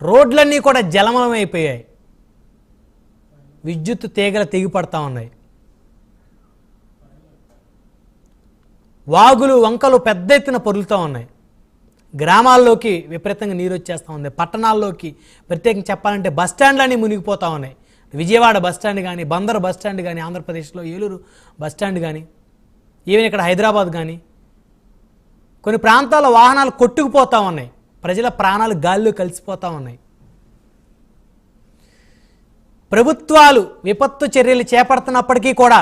రోడ్లన్నీ కూడా జలమయమైపోయాయి. విద్యుత్ తీగలు తెగిపడతా ఉన్నాయి. వాగులు వంకలు పెద్ద ఎత్తున పొరులుతూ ఉన్నాయి. గ్రామాల్లోకి విపరీతంగా నీరు వచ్చేస్తూ ఉంది. పట్టణాల్లోకి ప్రత్యేకంగా చెప్పాలంటే బస్టాండ్లన్నీ మునిగిపోతూ ఉన్నాయి. విజయవాడ బస్టాండ్ కానీ, బందరు బస్టాండ్ కానీ, ఆంధ్రప్రదేశ్లో ఏలూరు బస్టాండ్ కానీ, ఈవెన్ ఇక్కడ హైదరాబాద్ కానీ కొన్ని ప్రాంతాల వాహనాలు కొట్టుకుపోతూ ఉన్నాయి. ప్రజల ప్రాణాలు గాల్లో కలిసిపోతూ ఉన్నాయి. ప్రభుత్వాలు విపత్తు చర్యలు చేపడుతున్నప్పటికీ కూడా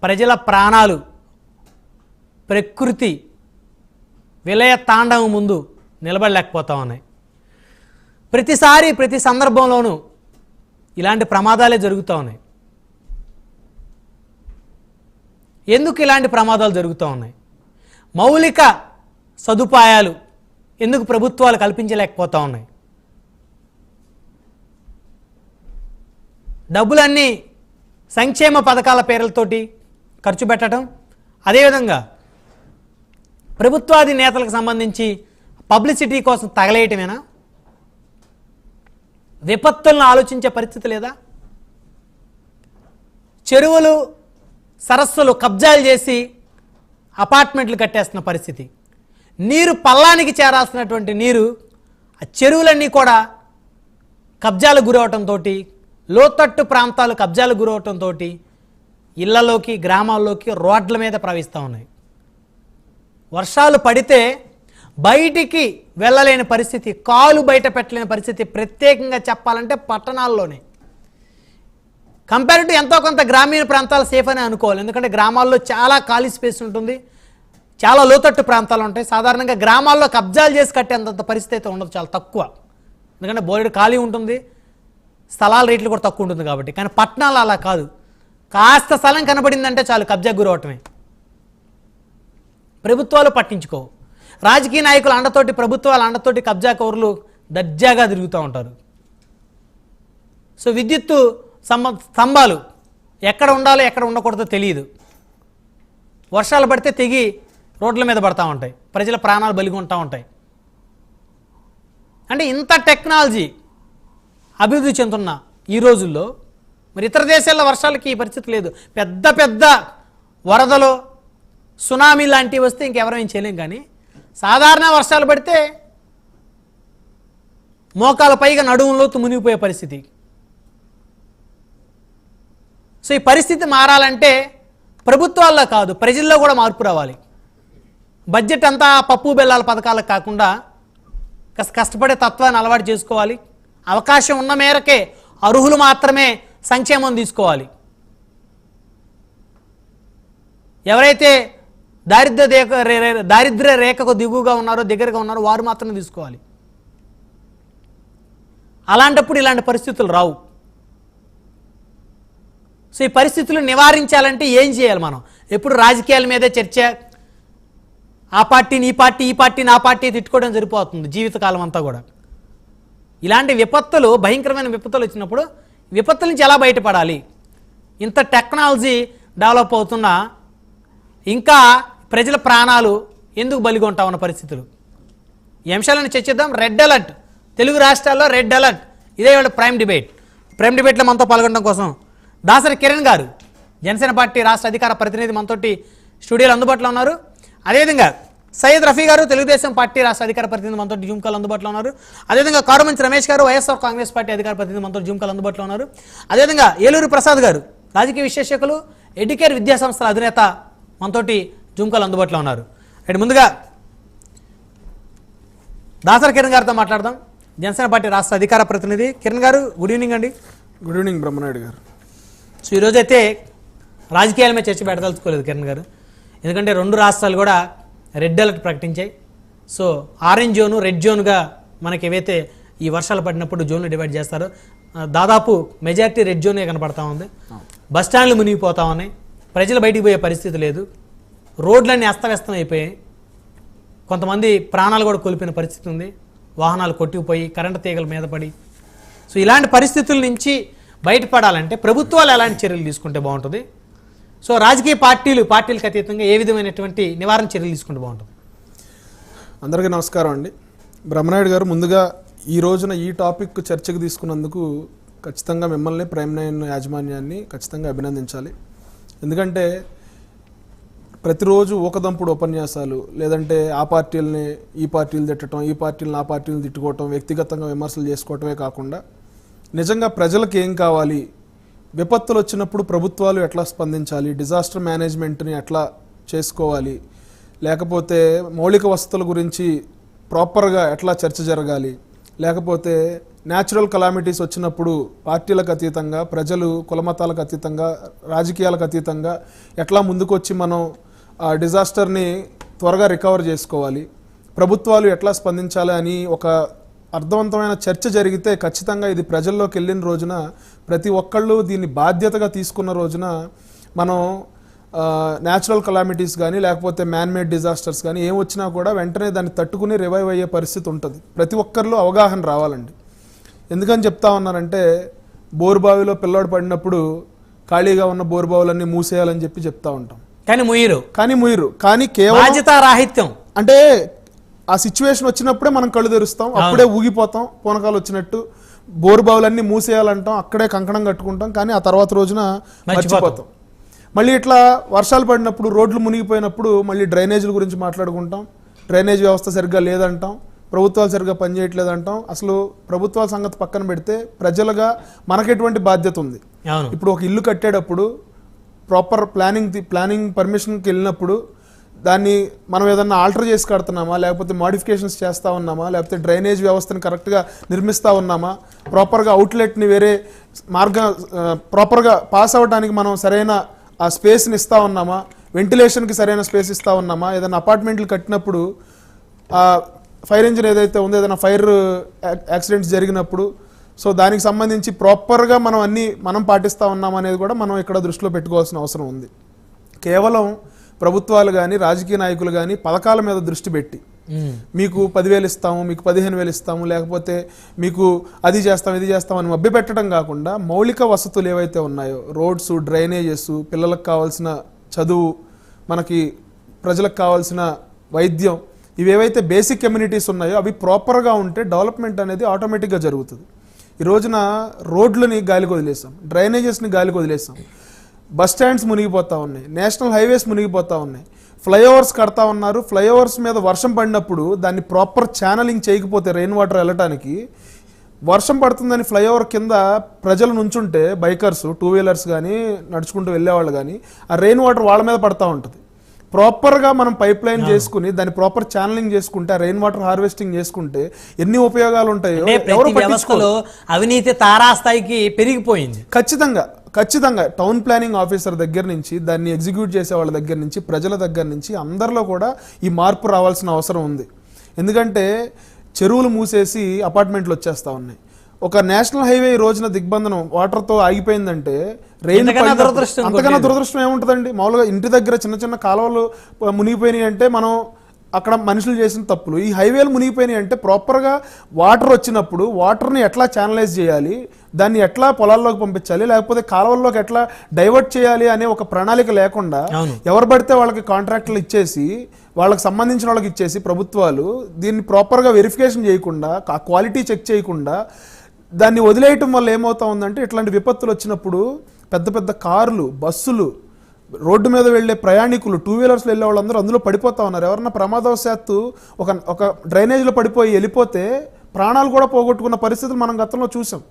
ప్రజల ప్రాణాలు ప్రకృతి విలయ తాండవం ముందు నిలబడలేకపోతూ ఉన్నాయి. ప్రతిసారి ప్రతి సందర్భంలోనూ ఇలాంటి ప్రమాదాలే జరుగుతూ ఉన్నాయి. ఎందుకు ఇలాంటి ప్రమాదాలు జరుగుతూ ఉన్నాయి? మౌలిక సదుపాయాలు ఎందుకు ప్రభుత్వాలు కల్పించలేకపోతూ ఉన్నాయి? డబ్బులన్నీ సంక్షేమ పథకాల పేర్లతోటి ఖర్చు పెట్టడం, అదేవిధంగా ప్రభుత్వాది నేతలకు సంబంధించి పబ్లిసిటీ కోసం తగలేయటమేనా? విపత్తులను ఆలోచించే పరిస్థితి లేదా? చెరువులు సరస్సులు కబ్జాలు చేసి అపార్ట్మెంట్లు కట్టేస్తున్న పరిస్థితి. నీరు పల్లానికి చేరాల్సినటువంటి నీరు ఆ చెరువులన్నీ కూడా కబ్జాలకు గురవటంతో, లోతట్టు ప్రాంతాలు కబ్జాలకు గురవటంతో ఇళ్లలోకి గ్రామాల్లోకి రోడ్ల మీద ప్రవహిస్తూ ఉన్నాయి. వర్షాలు పడితే బయటికి వెళ్ళలేని పరిస్థితి, కాలు బయట పెట్టలేని పరిస్థితి. ప్రత్యేకంగా చెప్పాలంటే పట్టణాల్లోనే. కంపేర్ టు ఎంతో కొంత గ్రామీణ ప్రాంతాలు సేఫ్ అని అనుకోవాలి. ఎందుకంటే గ్రామాల్లో చాలా ఖాళీ స్పేస్ ఉంటుంది, చాలా లోతట్టు ప్రాంతాలు ఉంటాయి. సాధారణంగా గ్రామాల్లో కబ్జాలు చేసి కట్టేంత పరిస్థితి అయితే ఉండదు, చాలా తక్కువ. ఎందుకంటే బోలెడు ఖాళీ ఉంటుంది, స్థలాల రేట్లు కూడా తక్కువ ఉంటుంది కాబట్టి. కానీ పట్టణాలు అలా కాదు. కాస్త స్థలం కనబడిందంటే చాలు కబ్జా గురవటమే. ప్రభుత్వాలు పట్టించుకోవు. రాజకీయ నాయకుల అండతోటి, ప్రభుత్వాల అండతోటి కబ్జా కవర్లు దర్జాగా తిరుగుతూ ఉంటారు. సో విద్యుత్తు స్తంభాలు ఎక్కడ ఉండాలో ఎక్కడ ఉండకూడదో తెలియదు. వర్షాలు పడితే తెగి రోడ్ల మీద పడతా ఉంటాయి, ప్రజల ప్రాణాలు బలిగొంటూ ఉంటాయి. అంటే ఇంత టెక్నాలజీ అభివృద్ధి చెందుతున్న ఈ రోజుల్లో మరి ఇతర దేశాల్లో వర్షాలకి ఈ పరిస్థితి లేదు. పెద్ద పెద్ద వరదలు, సునామీ లాంటివి వస్తే ఇంకెవరో ఏం చేయలేం. కానీ సాధారణ వర్షాలు పడితే మోకాల పైగా నడుములోతు మునిగిపోయే పరిస్థితి. సో ఈ పరిస్థితి మారాలంటే ప్రభుత్వాల్లో కాదు, ప్రజల్లో కూడా మార్పు రావాలి. బడ్జెట్ అంతా పప్పు బెల్లాల పథకాలకు కాకుండా కష్టపడే తత్వాన్ని అలవాటు చేసుకోవాలి. అవకాశం ఉన్న మేరకే అర్హులు మాత్రమే సంక్షేమం తీసుకోవాలి. ఎవరైతే దారిద్ర్య రేఖకు దిగువగా ఉన్నారో, దగ్గరగా ఉన్నారో వారు మాత్రమే తీసుకోవాలి. అలాంటప్పుడు ఇలాంటి పరిస్థితులు రావు. సో ఈ పరిస్థితులు నివారించాలంటే ఏం చేయాలి? మనం ఎప్పుడు రాజకీయాల మీదే చర్చ, ఆ పార్టీని ఈ పార్టీ, ఈ పార్టీని ఆ పార్టీ తిట్టుకోవడం సరిపోతుంది జీవితకాలం అంతా కూడా. ఇలాంటి విపత్తులు, భయంకరమైన విపత్తులు వచ్చినప్పుడు విపత్తుల నుంచి ఎలా బయటపడాలి? ఇంత టెక్నాలజీ డెవలప్ అవుతున్నా ఇంకా ప్రజల ప్రాణాలు ఎందుకు బలిగొంటా ఉన్న పరిస్థితులు, ఈ అంశాలను చర్చిద్దాం. రెడ్ అలర్ట్, తెలుగు రాష్ట్రాల్లో రెడ్ అలర్ట్. ఇదే వాళ్ళ ప్రైమ్ డిబేట్లో మనతో పాల్గొనడం కోసం దాసరి కిరణ్ గారు, జనసేన పార్టీ రాష్ట్ర అధికార ప్రతినిధి, మనతోటి స్టూడియోలో అందుబాటులో ఉన్నారు. అదేవిధంగా సయ్యద్ రఫీ గారు, తెలుగుదేశం పార్టీ రాష్ట్ర అధికార ప్రతినిధి, మనతో జూమ్ కాల్ అందుబాటులో ఉన్నారు. అదేవిధంగా కారుమంచి రమేష్ గారు, వైఎస్ఆర్ కాంగ్రెస్ పార్టీ అధికార ప్రతినిధి, మనతో జూమ్ కాల్ అందుబాటులో ఉన్నారు. అదేవిధంగా ఏలూరు ప్రసాద్ గారు, రాజకీయ విశ్లేషకులు, ఎడ్యుకేర్ విద్యా సంస్థల అధినేత, మనతోటి జూమ్ కాల్ అందుబాటులో ఉన్నారు. అండ్ ముందుగా దాసరి కిరణ్ గారితో మాట్లాడదాం, జనసేన పార్టీ రాష్ట్ర అధికార ప్రతినిధి. కిరణ్ గారు, గుడ్ ఈవినింగ్ అండి. గుడ్ ఈవినింగ్ బ్రహ్మనాయుడు గారు. సో ఈరోజైతే రాజకీయాల మీద చర్చ పెట్టదలుచుకోలేదు కిరణ్ గారు, ఎందుకంటే రెండు రాష్ట్రాలు కూడా రెడ్ అలర్ట్ ప్రకటించాయి. సో ఆరెంజ్ జోను, రెడ్ జోన్గా మనకి ఏవైతే ఈ వర్షాలు పడినప్పుడు జోన్లు డివైడ్ చేస్తారో దాదాపు మెజారిటీ రెడ్ జోనే కనపడతా ఉంది. బస్టాండ్లు మునిగిపోతా ఉన్నాయి, ప్రజలు బయటికి పోయే పరిస్థితి లేదు, రోడ్లన్నీ అస్తవ్యస్తం అయిపోయాయి, కొంతమంది ప్రాణాలు కూడా కోల్పోయిన పరిస్థితి ఉంది, వాహనాలు కొట్టుకుపోయి కరెంటు తీగల మీద పడి. సో ఇలాంటి పరిస్థితుల నుంచి బయటపడాలంటే ప్రభుత్వాలు ఎలాంటి చర్యలు తీసుకుంటే బాగుంటుంది? సో రాజకీయ పార్టీలకు అతీతంగా ఏ విధమైనటువంటి నివారణ చర్యలు తీసుకుంటే బాగుంటుంది? అందరికీ నమస్కారం అండి. బ్రహ్మనాయుడు గారు, ముందుగా ఈ రోజున ఈ టాపిక్ చర్చకు తీసుకున్నందుకు ఖచ్చితంగా మిమ్మల్ని ప్రైమ్9 యాజమాన్యాన్ని ఖచ్చితంగా అభినందించాలి. ఎందుకంటే ప్రతిరోజు ఊకదంపుడు ఉపన్యాసాలు, లేదంటే ఆ పార్టీలని ఈ పార్టీలు తిట్టడం, ఈ పార్టీలను ఆ పార్టీలను తిట్టుకోవటం, వ్యక్తిగతంగా విమర్శలు చేసుకోవటమే కాకుండా నిజంగా ప్రజలకు ఏం కావాలి, విపత్తులు వచ్చినప్పుడు ప్రభుత్వాలు ఎట్లా స్పందించాలి, డిజాస్టర్ మేనేజ్మెంట్ని ఎట్లా చేసుకోవాలి, లేకపోతే మౌలిక వసతుల గురించి ప్రాపర్గా ఎట్లా చర్చ జరగాలి, లేకపోతే న్యాచురల్ కలామిటీస్ వచ్చినప్పుడు పార్టీలకు అతీతంగా, ప్రజలు కులమతాలకు అతీతంగా, రాజకీయాలకు అతీతంగా ఎట్లా ముందుకొచ్చి మనం ఆ డిజాస్టర్ని త్వరగా రికవర్ చేసుకోవాలి, ప్రభుత్వాలు ఎట్లా స్పందించాలి అని ఒక అర్థవంతమైన చర్చ జరిగితే ఖచ్చితంగా ఇది ప్రజల్లోకి వెళ్ళిన రోజున, ప్రతి ఒక్కళ్ళు దీన్ని బాధ్యతగా తీసుకున్న రోజున మనం న్యాచురల్ కలామిటీస్ కానీ లేకపోతే మ్యాన్మేడ్ డిజాస్టర్స్ కానీ ఏం వచ్చినా కూడా వెంటనే దాన్ని తట్టుకుని రివైవ్ అయ్యే పరిస్థితి ఉంటుంది. ప్రతి ఒక్కరిలో అవగాహన రావాలండి. ఎందుకని చెప్తా ఉన్నానంటే, బోరుబావిలో పిల్లోడు పడినప్పుడు ఖాళీగా ఉన్న బోరుబావులన్నీ మూసేయాలని చెప్తా ఉంటాం, కానీ ముయ్యరు. కానీ కేవలం రాహిత్యం అంటే ఆ సిచ్యువేషన్ వచ్చినప్పుడే మనం కళ్ళు తెరుస్తాం, అప్పుడే ఊగిపోతాం, పూనకాలు వచ్చినట్టు బోరుబావులన్నీ మూసేయాలంటాం, అక్కడే కంకణం కట్టుకుంటాం, కానీ ఆ తర్వాత రోజున మర్చిపోతాం. మళ్ళీ ఇట్లా వర్షాలు పడినప్పుడు, రోడ్లు మునిగిపోయినప్పుడు మళ్ళీ డ్రైనేజీల గురించి మాట్లాడుకుంటాం, డ్రైనేజ్ వ్యవస్థ సరిగ్గా లేదంటాం, ప్రభుత్వాలు సరిగ్గా పనిచేయట్లేదంటాం. అసలు ప్రభుత్వాల సంగతి పక్కన పెడితే ప్రజలుగా మనకెటువంటి బాధ్యత ఉంది? ఇప్పుడు ఒక ఇల్లు కట్టేటప్పుడు ప్రాపర్ ప్లానింగ్ పర్మిషన్కి వెళ్ళినప్పుడు దాన్ని మనం ఏదన్నా ఆల్టర్ చేసి కడుతున్నామా, లేకపోతే మోడిఫికేషన్స్ చేస్తూ ఉన్నామా, లేకపోతే డ్రైనేజ్ వ్యవస్థను కరెక్ట్గా నిర్మిస్తూ ఉన్నామా, ప్రాపర్గా అవుట్లెట్ని వేరే ప్రాపర్గా పాస్ అవ్వడానికి మనం సరైన ఆ స్పేస్ని ఇస్తూ ఉన్నామా, వెంటిలేషన్కి సరైన స్పేస్ ఇస్తూ ఉన్నామా, ఏదైనా అపార్ట్మెంట్లు కట్టినప్పుడు ఆ ఫైర్ ఇంజిన్ ఏదైతే ఉందో, ఏదైనా ఫైర్ యాక్సిడెంట్స్ జరిగినప్పుడు సో దానికి సంబంధించి ప్రాపర్గా మనం పాటిస్తూ ఉన్నామా అనేది కూడా మనం ఇక్కడ దృష్టిలో పెట్టుకోవాల్సిన అవసరం ఉంది. కేవలం ప్రభుత్వాలు కానీ రాజకీయ నాయకులు కానీ పథకాల మీద దృష్టి పెట్టి మీకు 10,000 ఇస్తాము, మీకు 15,000 ఇస్తాము, లేకపోతే మీకు అది చేస్తాం ఇది చేస్తాం అని మభ్య పెట్టడం కాకుండా మౌలిక వసతులు ఏవైతే ఉన్నాయో, రోడ్స్, డ్రైనేజెస్, పిల్లలకు కావాల్సిన చదువు, మనకి ప్రజలకు కావాల్సిన వైద్యం, ఇవేవైతే బేసిక్ కమ్యూనిటీస్ ఉన్నాయో అవి ప్రాపర్గా ఉంటే డెవలప్మెంట్ అనేది ఆటోమేటిక్గా జరుగుతుంది. ఈ రోజున రోడ్లని గాలికి వదిలేసాం, డ్రైనేజెస్ని గాలికి వదిలేసాం, బస్ స్టాండ్స్ మునిగిపోతూ ఉన్నాయి, నేషనల్ హైవేస్ మునిగిపోతూ ఉన్నాయి, ఫ్లైఓవర్స్ కడతా ఉన్నారు. ఫ్లైఓవర్స్ మీద వర్షం పడినప్పుడు దాన్ని ప్రాపర్ ఛానలింగ్ చేయకపోతే రెయిన్ వాటర్ వెళ్ళటానికి, వర్షం పడుతుందని ఫ్లైఓవర్ కింద ప్రజలు నుంచుంటే బైకర్స్, 2 వీలర్స్ కానీ నడుచుకుంటూ వెళ్ళేవాళ్ళు కానీ ఆ రెయిన్ వాటర్ వాళ్ళ మీద పడతా ఉంటుంది. ప్రాపర్గా మనం పైప్ లైన్ చేసుకుని దాన్ని ప్రాపర్ ఛానలింగ్ చేసుకుంటే, రెయిన్ వాటర్ హార్వెస్టింగ్ చేసుకుంటే ఎన్ని ఉపయోగాలు ఉంటాయో ఎవరు పట్టించుకోరు. అవినీతి తారాస్థాయికి పెరిగిపోయింది. ఖచ్చితంగా టౌన్ ప్లానింగ్ ఆఫీసర్ దగ్గర నుంచి, దాన్ని ఎగ్జిక్యూట్ చేసే వాళ్ళ దగ్గర నుంచి, ప్రజల దగ్గర నుంచి అందరిలో కూడా ఈ మార్పు రావాల్సిన అవసరం ఉంది. ఎందుకంటే చెరువులు మూసేసి అపార్ట్మెంట్లు వచ్చేస్తా ఉన్నాయి. ఒక నేషనల్ హైవే ఈ రోజున దిగ్బంధనం వాటర్తో ఆగిపోయిందంటే అంతకన్నా దురదృష్టం ఏముంటుందండి? మామూలుగా ఇంటి దగ్గర చిన్న చిన్న కాలువలు మునిగిపోయినాయి అంటే మనం అక్కడ మనుషులు చేసిన తప్పులు. ఈ హైవేలు మునిగిపోయినాయి అంటే ప్రాపర్గా వాటర్ వచ్చినప్పుడు వాటర్ని ఎట్లా ఛానలైజ్ చేయాలి, దాన్ని ఎట్లా పొలాల్లోకి పంపించాలి, లేకపోతే కాలువల్లోకి ఎట్లా డైవర్ట్ చేయాలి అనే ఒక ప్రణాళిక లేకుండా ఎవరు పడితే వాళ్ళకి కాంట్రాక్టులు ఇచ్చేసి, వాళ్ళకి సంబంధించిన వాళ్ళకి ఇచ్చేసి ప్రభుత్వాలు దీన్ని ప్రాపర్గా వెరిఫికేషన్ చేయకుండా, ఆ క్వాలిటీ చెక్ చేయకుండా దాన్ని వదిలేయటం వల్ల ఏమవుతా ఉందంటే, ఇట్లాంటి విపత్తులు వచ్చినప్పుడు పెద్ద పెద్ద కార్లు, బస్సులు, రోడ్డు మీద వెళ్ళే ప్రయాణికులు, 2 వీలర్స్లో వెళ్ళే వాళ్ళందరూ అందులో పడిపోతా ఉన్నారు. ఎవరన్నా ప్రమాదవశాత్తు ఒక డ్రైనేజ్లో పడిపోయి వెళ్ళిపోతే ప్రాణాలు కూడా పోగొట్టుకున్న పరిస్థితులు మనం గతంలో చూసాం.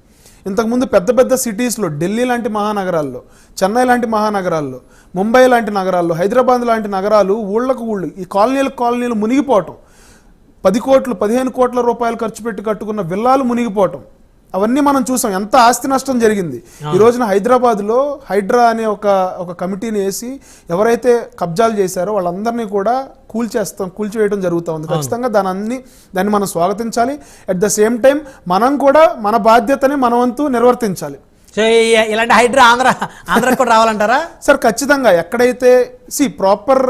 ఇంతకుముందు పెద్ద పెద్ద సిటీస్లో, ఢిల్లీ లాంటి మహానగరాల్లో, చెన్నై లాంటి మహానగరాల్లో, ముంబై లాంటి నగరాల్లో, హైదరాబాద్ లాంటి నగరాలు ఊళ్ళకు ఊళ్ళు, ఈ కాలనీలు మునిగిపోవటం, 10 కోట్లు 15 కోట్ల రూపాయలు ఖర్చు పెట్టి కట్టుకున్న విల్లాలు మునిగిపోవటం, అవన్నీ మనం చూసాం. ఎంత ఆస్తి నష్టం జరిగింది. ఈ రోజున హైదరాబాద్లో హైడ్రా అనే ఒక కమిటీని వేసి ఎవరైతే కబ్జాలు చేశారో వాళ్ళందరినీ కూడా కూల్చివేయడం జరుగుతూ ఉంది. ఖచ్చితంగా దాన్ని మనం స్వాగతించాలి. అట్ ద సేమ్ టైం మనం కూడా మన బాధ్యతని మన వంతు నిర్వర్తించాలి. ఇలాంటి హైడ్రా ఆంధ్ర కూడా రావాలంటారా? సార్ ఖచ్చితంగా ఎక్కడైతే ప్రాపర్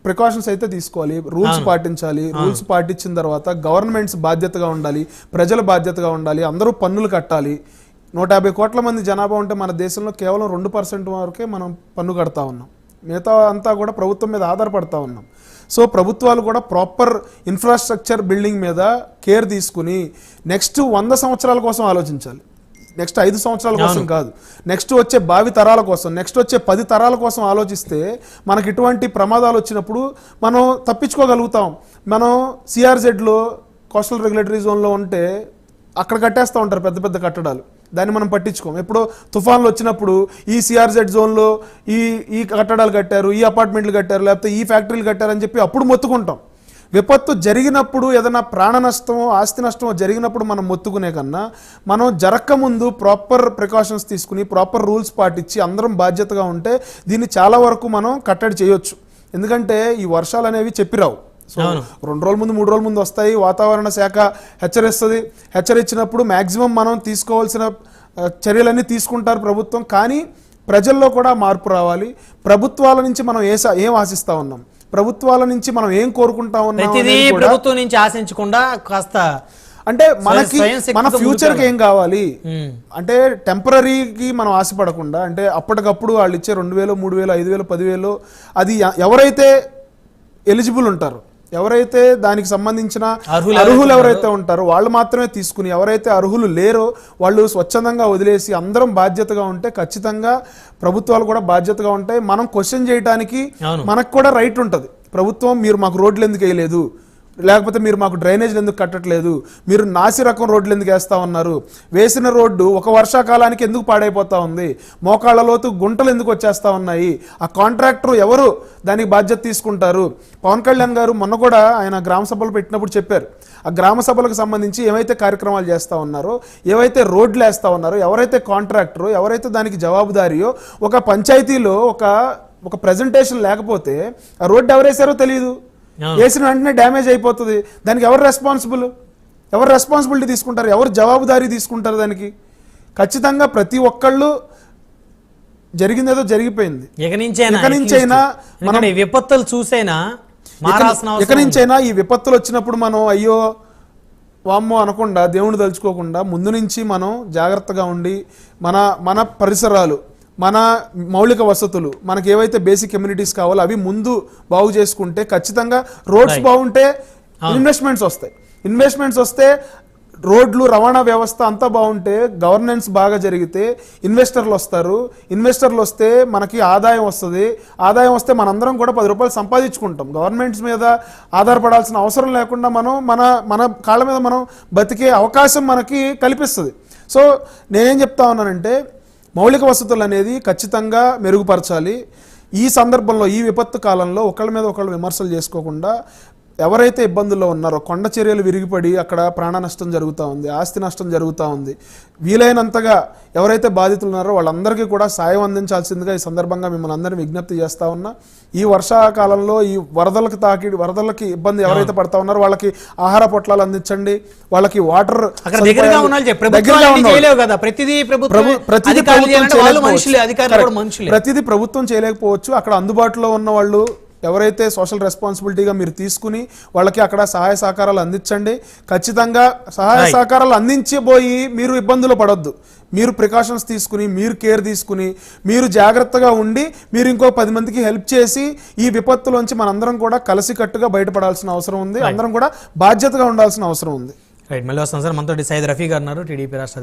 ప్రికాషన్స్ అయితే తీసుకోవాలి, రూల్స్ పాటించాలి. రూల్స్ పాటించిన తర్వాత గవర్నమెంట్స్ బాధ్యతగా ఉండాలి, ప్రజల బాధ్యతగా ఉండాలి, అందరూ పన్నులు కట్టాలి. 150 కోట్ల మంది జనాభా ఉంటే మన దేశంలో కేవలం 2% వరకే మనం పన్ను కడతా ఉన్నాం. మిగతా అంతా కూడా ప్రభుత్వం మీద ఆధారపడతా ఉన్నాం. సో ప్రభుత్వాలు కూడా ప్రాపర్ ఇన్ఫ్రాస్ట్రక్చర్ బిల్డింగ్ మీద కేర్ తీసుకుని నెక్స్ట్ 100 సంవత్సరాల కోసం ఆలోచించాలి. నెక్స్ట్ 5 సంవత్సరాల కోసం కాదు, నెక్స్ట్ వచ్చే భావి తరాల కోసం, నెక్స్ట్ వచ్చే 10 తరాల కోసం ఆలోచిస్తే మనకి ఇటువంటి ప్రమాదాలు వచ్చినప్పుడు మనం తప్పించుకోగలుగుతాం. మనం సిఆర్జెడ్లో కోస్టల్ రెగ్యులేటరీ జోన్లో ఉంటే అక్కడ కట్టేస్తూ ఉంటారు పెద్ద పెద్ద కట్టడాలు, దాన్ని మనం పట్టించుకోం. ఎప్పుడో తుఫాన్లు వచ్చినప్పుడు ఈ సిఆర్జెడ్ జోన్లో ఈ కట్టడాలు కట్టారు, ఈ అపార్ట్మెంట్లు కట్టారు, లేకపోతే ఈ ఫ్యాక్టరీలు కట్టారు అని చెప్పి అప్పుడు మొత్తుకుంటాం. విపత్తు జరిగినప్పుడు ఏదైనా ప్రాణ నష్టమో ఆస్తి నష్టమో జరిగినప్పుడు మనం మొత్తుకునే కన్నా మనం జరగకముందు ప్రాపర్ ప్రికాషన్స్ తీసుకుని ప్రాపర్ రూల్స్ పాటించి అందరం బాధ్యతగా ఉంటే దీన్ని చాలా వరకు మనం కట్టడి చేయొచ్చు. ఎందుకంటే ఈ వర్షాలు అనేవి చెప్పిరావు. సో 2 రోజుల ముందు 3 రోజుల ముందు వస్తాయి, వాతావరణ శాఖ హెచ్చరిస్తుంది. హెచ్చరించినప్పుడు మ్యాక్సిమం మనం తీసుకోవాల్సిన చర్యలన్నీ తీసుకుంటారు ప్రభుత్వం. కానీ ప్రజల్లో కూడా మార్పు రావాలి. ప్రభుత్వాల నుంచి మనం ఏం ఆశిస్తా ఉన్నాం, ప్రభుత్వాల నుంచి మనం ఏం కోరుకుంటా ఉన్నాం, ప్రభుత్వం నుంచి ఆశించకుండా కాస్త అంటే మనకి మన ఫ్యూచర్ కి ఏం కావాలి అంటే టెంపరీకి మనం ఆశపడకుండా, అంటే అప్పటికప్పుడు వాళ్ళు ఇచ్చే 2000, 3000, 5000, 10,000 అది ఎవరైతే ఎలిజిబుల్ ఉంటారో, ఎవరైతే దానికి సంబంధించిన అర్హులు ఎవరైతే ఉంటారో వాళ్ళు మాత్రమే తీసుకుని, ఎవరైతే అర్హులు లేరో వాళ్ళు స్వచ్ఛందంగా వదిలేసి అందరం బాధ్యతగా ఉంటే ఖచ్చితంగా ప్రభుత్వాలు కూడా బాధ్యతగా ఉంటాయి. మనం క్వశ్చన్ చేయడానికి మనకు కూడా రైట్ ఉంటుంది. ప్రభుత్వం మీరు మాకు రోడ్లు ఎందుకు వేయలేదు, లేకపోతే మీరు మాకు డ్రైనేజ్లు ఎందుకు కట్టట్లేదు, మీరు నాసి రకం రోడ్లు ఎందుకు వేస్తా ఉన్నారు, వేసిన రోడ్డు ఒక వర్షాకాలానికి ఎందుకు పాడైపోతా ఉంది, మోకాళ్ళ లోతు గుంటలు ఎందుకు వచ్చేస్తా ఉన్నాయి, ఆ కాంట్రాక్టర్ ఎవరు దానికి బాధ్యత తీసుకుంటారు. పవన్ కళ్యాణ్ గారు మొన్న కూడా ఆయన గ్రామ సభలు పెట్టినప్పుడు చెప్పారు, ఆ గ్రామ సభలకు సంబంధించి ఏవైతే కార్యక్రమాలు చేస్తూ ఉన్నారో, ఏవైతే రోడ్లు వేస్తూ ఉన్నారో, ఎవరైతే కాంట్రాక్టరో, ఎవరైతే దానికి జవాబుదారియో, ఒక పంచాయతీలో ఒక ప్రజెంటేషన్ లేకపోతే ఆ రోడ్డు ఎవరేసారో తెలియదు, వేసిన వెంటనే డ్యామేజ్ అయిపోతుంది. దానికి ఎవరు రెస్పాన్సిబిలిటీ తీసుకుంటారు, ఎవరు జవాబుదారీ తీసుకుంటారు దానికి? ఖచ్చితంగా ప్రతి ఒక్కళ్ళు జరిగిందేదో జరిగిపోయింది. విపత్తులు చూసైనా ఇక నుంచైనా ఈ విపత్తులు వచ్చినప్పుడు మనం అయ్యో వామ్మో అనకుండా, దేవుని తలుచుకోకుండా ముందు నుంచి మనం జాగ్రత్తగా ఉండి మన పరిసరాలు, మన మౌలిక వసతులు, మనకి ఏవైతే బేసిక్ కమ్యూనిటీస్ కావాలో అవి ముందు బాగు చేసుకుంటే ఖచ్చితంగా రోడ్స్ బాగుంటే ఇన్వెస్ట్మెంట్స్ వస్తే రోడ్లు, రవాణా వ్యవస్థ అంతా బాగుంటే, గవర్నెన్స్ బాగా జరిగితే ఇన్వెస్టర్లు వస్తారు. ఇన్వెస్టర్లు వస్తే మనకి ఆదాయం వస్తుంది. ఆదాయం వస్తే మనందరం కూడా 10 రూపాయలు సంపాదించుకుంటాం. గవర్నమెంట్స్ మీద ఆధారపడాల్సిన అవసరం లేకుండా మనం మన కాళ్ళ మీద మనం బతికే అవకాశం మనకి కల్పిస్తుంది. సో నేనేం చెప్తా ఉన్నానంటే మౌలిక వసతులు అనేది ఖచ్చితంగా మెరుగుపరచాలి. ఈ సందర్భంలో, ఈ విపత్తు కాలంలో ఒకళ్ళ మీద ఒకళ్ళు విమర్శలు చేసుకోకుండా, ఎవరైతే ఇబ్బందుల్లో ఉన్నారో, కొండ చర్యలు విరిగిపడి అక్కడ ప్రాణ నష్టం జరుగుతూ ఉంది, ఆస్తి నష్టం జరుగుతూ ఉంది, వీలైనంతగా ఎవరైతే బాధితులు ఉన్నారో వాళ్ళందరికీ కూడా సాయం అందించాల్సిందిగా ఈ సందర్భంగా మిమ్మల్ని అందరినీ విజ్ఞప్తి చేస్తా ఉన్నా. ఈ వర్షాకాలంలో ఈ వరదలకి ఇబ్బంది ఎవరైతే పడతా ఉన్నారో వాళ్ళకి ఆహార పొట్లాలు అందించండి, వాళ్ళకి వాటర్ ప్రతిదీ ప్రభుత్వం చేయలేకపోవచ్చు. అక్కడ అందుబాటులో ఉన్న వాళ్ళు ఎవరైతే సోషల్ రెస్పాన్సిబిలిటీగా మీరు తీసుకుని వాళ్ళకి అక్కడ సహాయ సహకారాలు అందించండి. ఖచ్చితంగా సహాయ సహకారాలు అందించబోయి మీరు ఇబ్బందులు పడొద్దు. మీరు ప్రికాషన్స్ తీసుకుని, మీరు కేర్ తీసుకుని, మీరు జాగ్రత్తగా ఉండి మీరు ఇంకో 10 మందికి హెల్ప్ చేసి ఈ విపత్తులోంచి మనందరం కూడా కలిసికట్టుగా బయటపడాల్సిన అవసరం ఉంది. అందరం కూడా బాధ్యతగా ఉండాల్సిన అవసరం ఉంది. రైట్, మళ్ళీ వస్తాం సార్. మనతో సయ్యద్ రఫీ గారు ఉన్నారు, టీడీపీ రాష్ట్ర